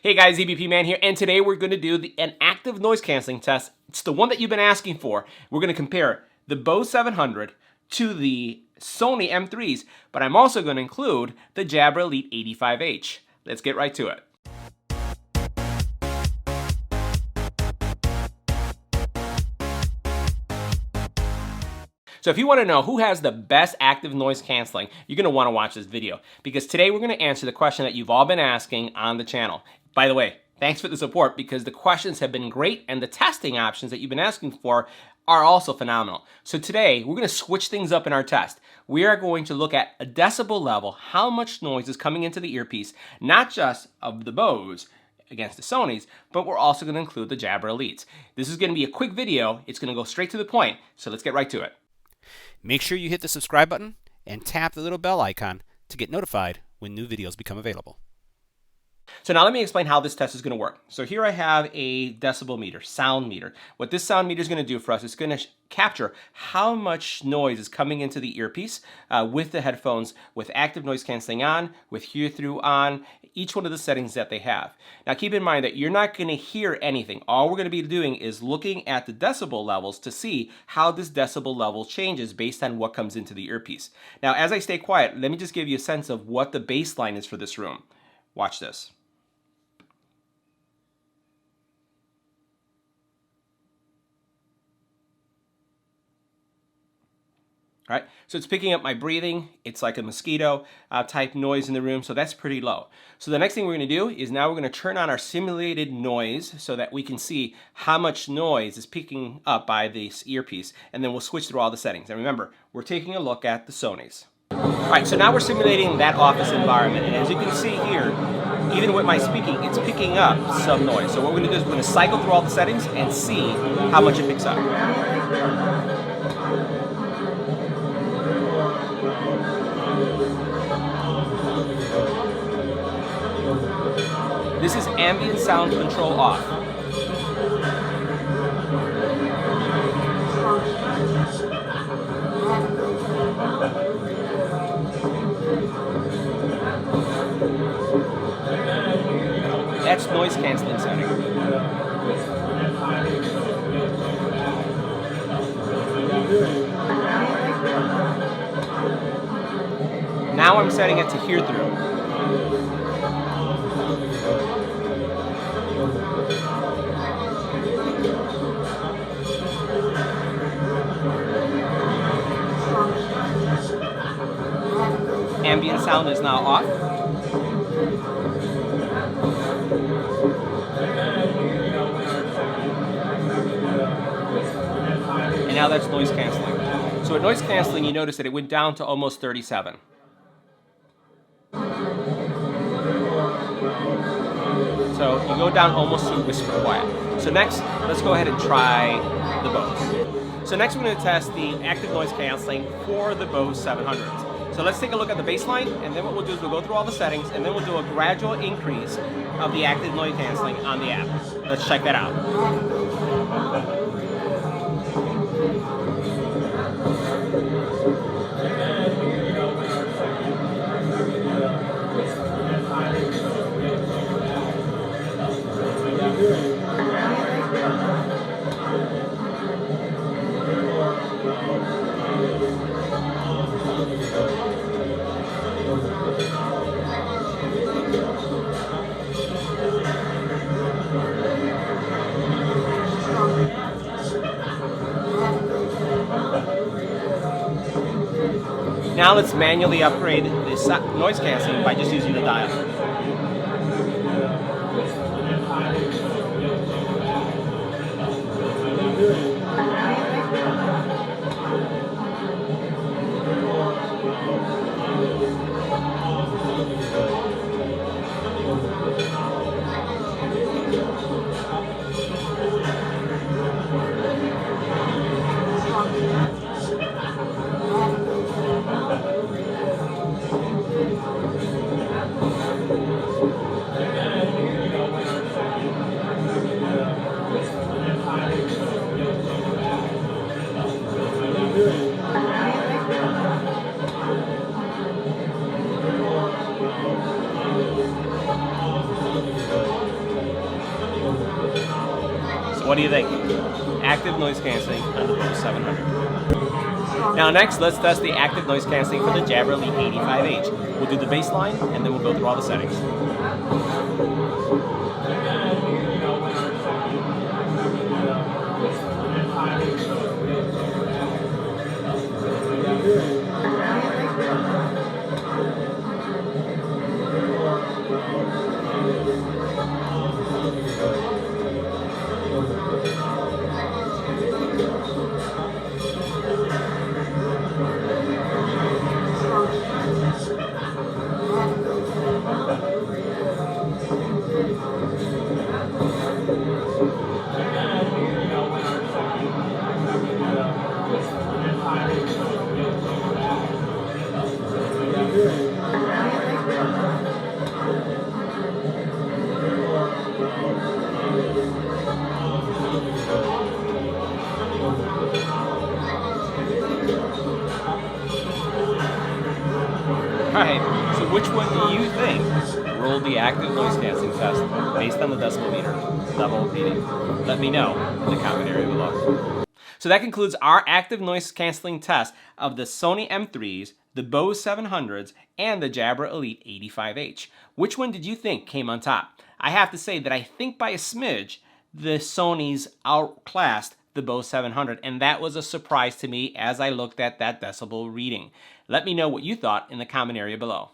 Hey guys, EBPMAN here, and today we're going to do an active noise canceling test. It's the one that you've been asking for. We're going to compare the Bose 700 to the Sony M3s, but I'm also going to include the Jabra Elite 85H. Let's get right to it. So if you want to know who has the best active noise canceling, you're going to want to watch this video, because today we're going to answer the question that you've all been asking on the channel. By the way, thanks for the support, because the questions have been great and the testing options that you've been asking for are also phenomenal. So today we're going to switch things up in our test. We are going to look at a decibel level, how much noise is coming into the earpiece, not just of the Bose against the Sonys, but we're also going to include the Jabra Elites. This is going to be a quick video. It's going to go straight to the point, so let's get right to it. Make sure you hit the subscribe button and tap the little bell icon to get notified when new videos become available. So now let me explain how this test is going to work. So here I have a decibel meter, sound meter. What this sound meter is going to do for us is going to capture how much noise is coming into the earpiece with the headphones, with active noise canceling on, with hear through on, each one of the settings that they have. Now keep in mind that you're not going to hear anything. All we're going to be doing is looking at the decibel levels to see how this decibel level changes based on what comes into the earpiece. Now as I stay quiet, let me just give you a sense of what the baseline is for this room. Watch this. All right, so it's picking up my breathing. It's like a mosquito type noise in the room, so that's pretty low. So the next thing we're going to do is now we're going to turn on our simulated noise so that we can see how much noise is picking up by this earpiece, and then we'll switch through all the settings. And remember, we're taking a look at the Sonys. All right, so now we're simulating that office environment, and as you can see here, even with my speaking, it's picking up some noise. So what we're going to do is we're going to cycle through all the settings and see how much it picks up. This is ambient sound control off. That's noise canceling setting. Now I'm setting it to hear through. Ambient sound is now off. And now that's noise canceling. So at noise canceling, you notice that it went down to almost 37. So you go down almost to whisper quiet. So next, let's go ahead and try the Bose. So next we're going to test the active noise canceling for the Bose 700s. So let's take a look at the baseline, and then what we'll do is we'll go through all the settings, and then we'll do a gradual increase of the active noise canceling on the app. Let's check that out. Now let's manually upgrade this noise canceling by just using the dial. What do you think? Active noise canceling on the Bose 700. Now next, let's test the active noise canceling for the Jabra Elite 85H. We'll do the baseline, and then we'll go through all the settings. Alright, so which one do you think rolled the active noise canceling test based on the decibel meter, the whole meeting? Let me know in the comment area below. So that concludes our active noise canceling test of the Sony M3s, the Bose 700s, and the Jabra Elite 85H. Which one did you think came on top? I have to say that I think by a smidge, the Sony's outclassed the Bose 700, and that was a surprise to me as I looked at that decibel reading. Let me know what you thought in the comment area below.